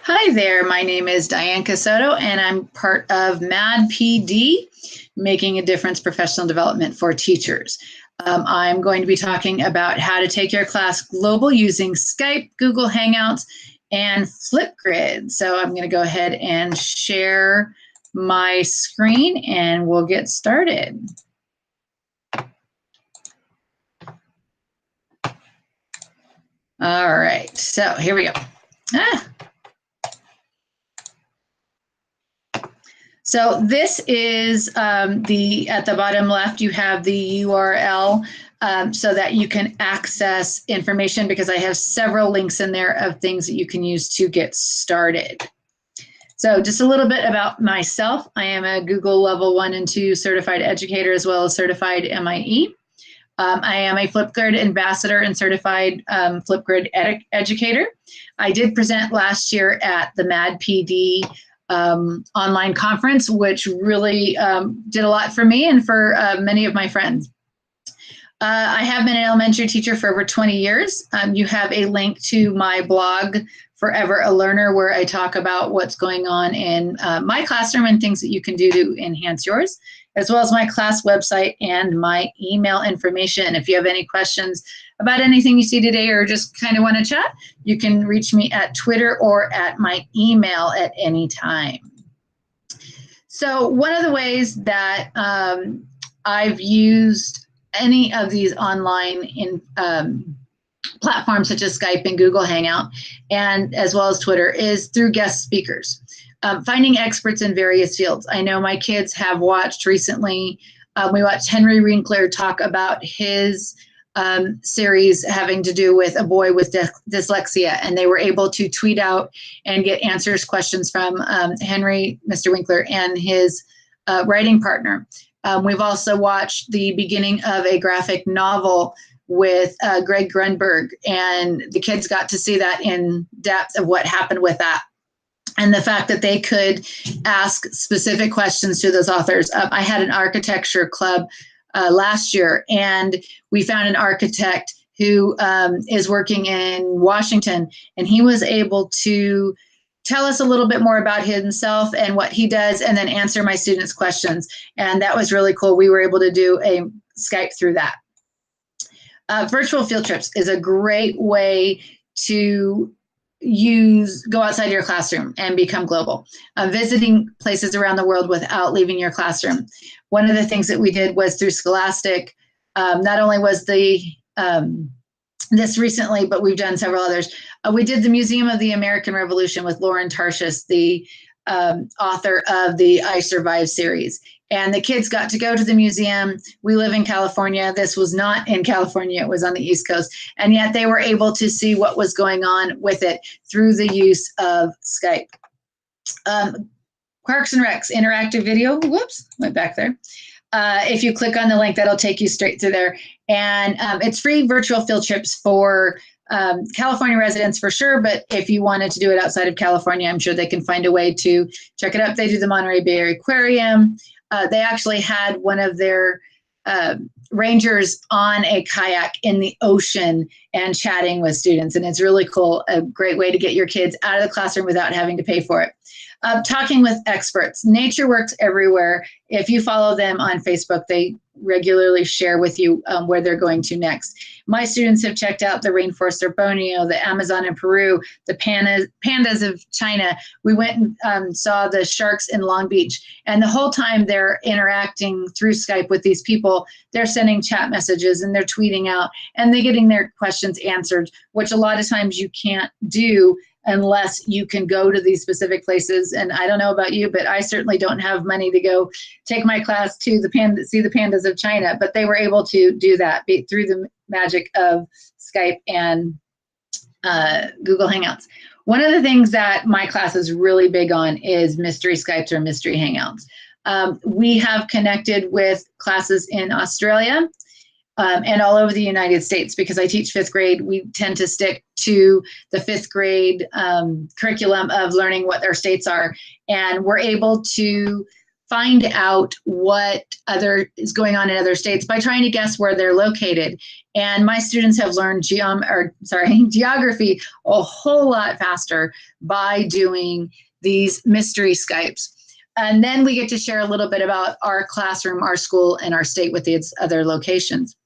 Hi there, my name is Diane Casoto and I'm part of MAD PD, Making a Difference Professional Development for Teachers. I'm going to be talking about how to take your class global using Skype, Google Hangouts, and Flipgrid. So I'm going to go ahead and share my screen and we'll get started. All right, so here we go. So this is at the bottom left, you have the URL so that you can access information, because I have several links in there of things that you can use to get started. So just a little bit about myself. I am a Google Level 1 and 2 certified educator, as well as certified MIE. I am a Flipgrid ambassador and certified Flipgrid educator. I did present last year at the MAD PD online conference, which really did a lot for me and for many of my friends. I have been an elementary teacher for over 20 years. You have a link to my blog, Forever a Learner, where I talk about what's going on in my classroom and things that you can do to enhance yours, as well as my class website and my email information. If you have any questions about anything you see today or just kind of want to chat, you can reach me at Twitter or at my email at any time. So one of the ways that I've used any of these online platforms such as Skype and Google Hangout, and as well as Twitter, is through guest speakers. Finding experts in various fields. I know my kids have watched recently, we watched Henry Winkler talk about his series having to do with a boy with dyslexia, and they were able to tweet out and get questions from Henry, Mr. Winkler, and his writing partner. We've also watched the beginning of a graphic novel with Greg Grunberg, and the kids got to see that in depth of what happened with that. And the fact that they could ask specific questions to those authors. I had an architecture club last year, and we found an architect who is working in Washington, and he was able to tell us a little bit more about himself and what he does, and then answer my students' questions. And that was really cool. We were able to do a Skype through that. Virtual field trips is a great way to go outside your classroom and become global. Visiting places around the world without leaving your classroom. One of the things that we did was through Scholastic. Not only was this recently, but we've done several others. We did the Museum of the American Revolution with Lauren Tarshis, the author of the I Survived series. And the kids got to go to the museum. We live in California. This was not in California, it was on the East Coast. And yet they were able to see what was going on with it through the use of Skype. Parks and Recs, interactive video, whoops, went back there. If you click on the link, that'll take you straight to there. And it's free virtual field trips for California residents for sure, but if you wanted to do it outside of California, I'm sure they can find a way to check it out. They do the Monterey Bay Area Aquarium. They actually had one of their rangers on a kayak in the ocean and chatting with students, and it's really cool, a great way to get your kids out of the classroom without having to pay for it. Talking with experts. Nature Works Everywhere. If you follow them on Facebook, they regularly share with you where they're going to next. My students have checked out the rainforest of Borneo, the Amazon in Peru, the pandas of China. We went and saw the sharks in Long Beach. And the whole time they're interacting through Skype with these people, they're sending chat messages and they're tweeting out and they're getting their questions answered, which a lot of times you can't do unless you can go to these specific places. And I don't know about you, but I certainly don't have money to go take my class to see the pandas of China, but they were able to do that through the magic of Skype and Google Hangouts. One of the things that my class is really big on is mystery Skypes or mystery Hangouts. We have connected with classes in Australia, and all over the United States. Because I teach 5th grade, we tend to stick to the 5th grade curriculum of learning what their states are. And we're able to find out what other is going on in other states by trying to guess where they're located. And my students have learned geography a whole lot faster by doing these mystery Skypes. And then we get to share a little bit about our classroom, our school, and our state with its other locations.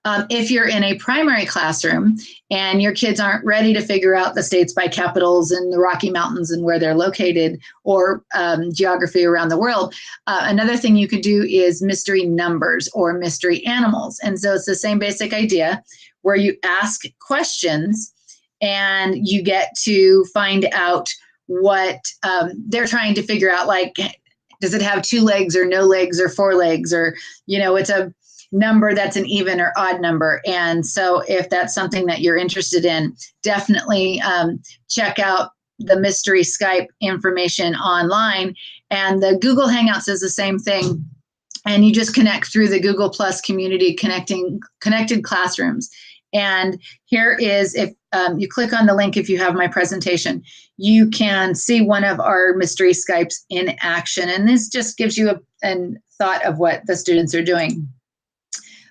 If you're in a primary classroom and your kids aren't ready to figure out the states by capitals and the Rocky Mountains and where they're located, or geography around the world, another thing you could do is mystery numbers or mystery animals. And so it's the same basic idea where you ask questions and you get to find out what they're trying to figure out, like, does it have 2 legs or no legs or 4 legs, or, it's a number that's an even or odd number. And so if that's something that you're interested in, definitely check out the mystery Skype information online. And the Google Hangouts is the same thing. And you just connect through the Google Plus community, connected classrooms. And here is, if you click on the link, if you have my presentation, you can see one of our mystery Skypes in action. And this just gives you a thought of what the students are doing.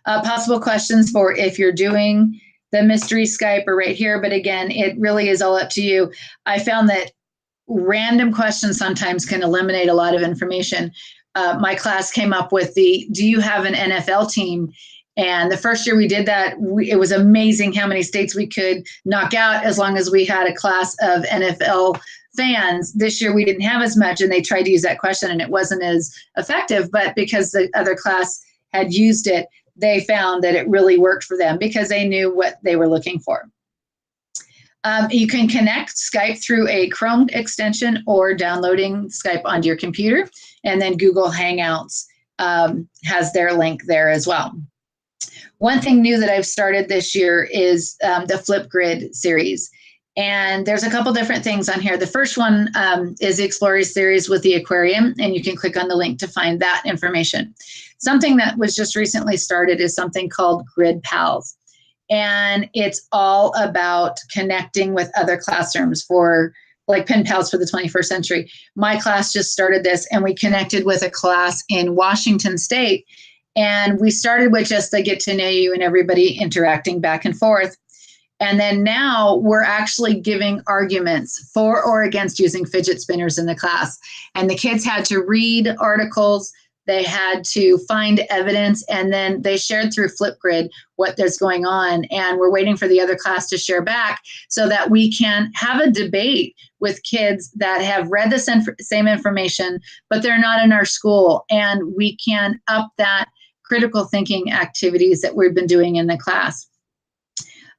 Possible questions for if you're doing the mystery Skype are right here. But again, it really is all up to you. I found that random questions sometimes can eliminate a lot of information. My class came up with do you have an NFL team? And the first year we did that, it was amazing how many states we could knock out as long as we had a class of NFL fans. This year we didn't have as much, and they tried to use that question and it wasn't as effective. But because the other class had used it, they found that it really worked for them because they knew what they were looking for. You can connect Skype through a Chrome extension or downloading Skype onto your computer. And then Google Hangouts has their link there as well. One thing new that I've started this year is the Flipgrid series. And there's a couple different things on here. The first one is the Explorers series with the aquarium, and you can click on the link to find that information. Something that was just recently started is something called Grid Pals. And it's all about connecting with other classrooms for like pen pals for the 21st century. My class just started this, and we connected with a class in Washington State. And we started with just the get to know you and everybody interacting back and forth. And then now we're actually giving arguments for or against using fidget spinners in the class. And the kids had to read articles, they had to find evidence, and then they shared through Flipgrid what is going on. And we're waiting for the other class to share back so that we can have a debate with kids that have read the same information, but they're not in our school. And we can up that critical thinking activities that we've been doing in the class.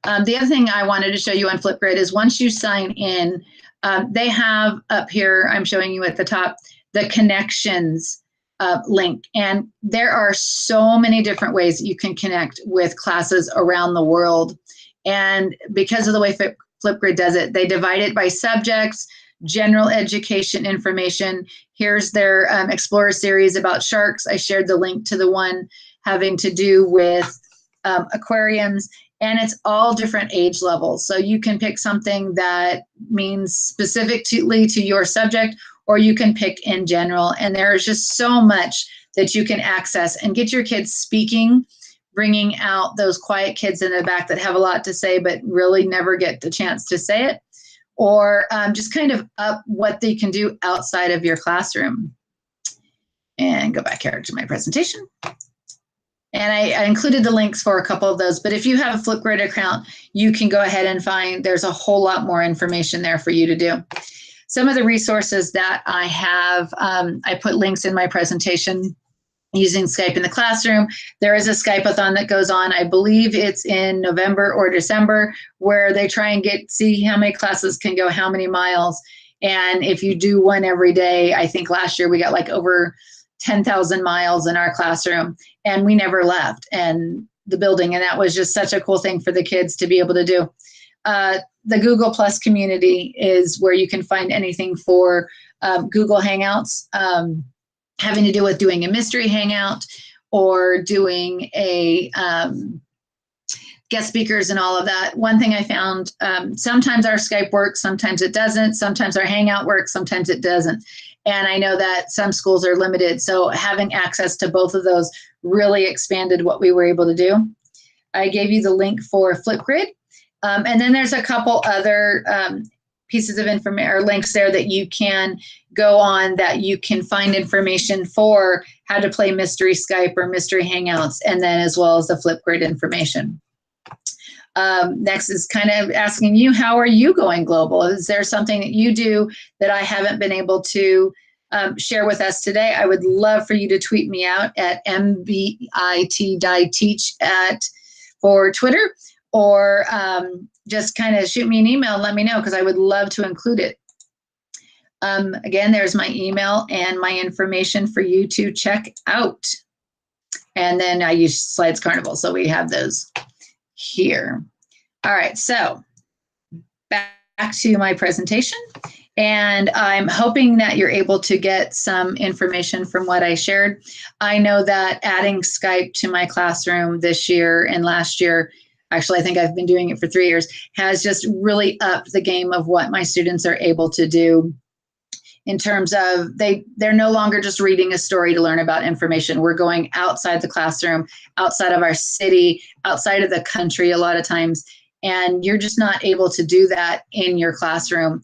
The other thing I wanted to show you on Flipgrid is once you sign in, they have up here, I'm showing you at the top, the connections link. And there are so many different ways you can connect with classes around the world. And because of the way Flipgrid does it, they divide it by subjects, general education information. Here's their Explorer series about sharks. I shared the link to the one having to do with aquariums. And it's all different age levels. So you can pick something that means specifically to your subject, or you can pick in general. And there's just so much that you can access and get your kids speaking, bringing out those quiet kids in the back that have a lot to say, but really never get the chance to say it, or just kind of up what they can do outside of your classroom. And go back here to my presentation. And I included the links for a couple of those, but if you have a Flipgrid account, you can go ahead and find, there's a whole lot more information there for you to do. Some of the resources that I have, I put links in my presentation using Skype in the classroom. There is a Skype-a-thon that goes on, I believe it's in November or December, where they try and see how many classes can go how many miles. And if you do one every day, I think last year we got like over 10,000 miles in our classroom, and we never left the building. And that was just such a cool thing for the kids to be able to do. The Google Plus community is where you can find anything for Google Hangouts, having to do with doing a mystery hangout or doing a guest speakers and all of that. One thing I found, sometimes our Skype works, sometimes it doesn't, sometimes our Hangout works, sometimes it doesn't. And I know that some schools are limited. So having access to both of those really expanded what we were able to do. I gave you the link for Flipgrid. And then there's a couple other pieces of information or links there that you can go on that you can find information for how to play Mystery Skype or Mystery Hangouts, and then as well as the Flipgrid information. Next is kind of asking you, how are you going global? Is there something that you do that I haven't been able to share with us today? I would love for you to tweet me out at mbit.teach for Twitter, or just kind of shoot me an email and let me know, because I would love to include it. Again, there's my email and my information for you to check out. And then I use Slides Carnival, so we have those here. All right, so back to my presentation. And I'm hoping that you're able to get some information from what I shared. I know that adding Skype to my classroom this year and last year, actually I think I've been doing it for 3 years, has just really upped the game of what my students are able to do, in terms of they're no longer just reading a story to learn about information. We're going outside the classroom, outside of our city, outside of the country a lot of times, and you're just not able to do that in your classroom,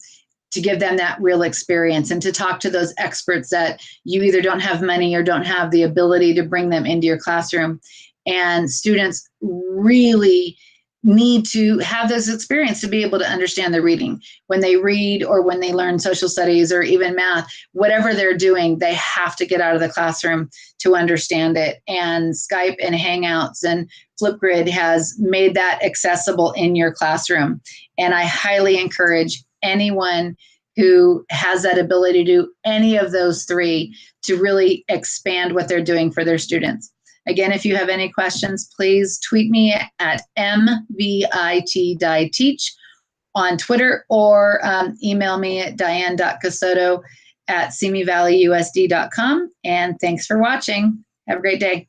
to give them that real experience and to talk to those experts that you either don't have money or don't have the ability to bring them into your classroom. And students really need to have this experience to be able to understand the reading. When they read or when they learn social studies or even math, whatever they're doing, they have to get out of the classroom to understand it. And Skype and Hangouts and Flipgrid has made that accessible in your classroom. And I highly encourage anyone who has that ability to do any of those three to really expand what they're doing for their students. Again, if you have any questions, please tweet me at mbit.teach on Twitter, or email me at diane.casoto@simivalleyusd.com. And thanks for watching. Have a great day.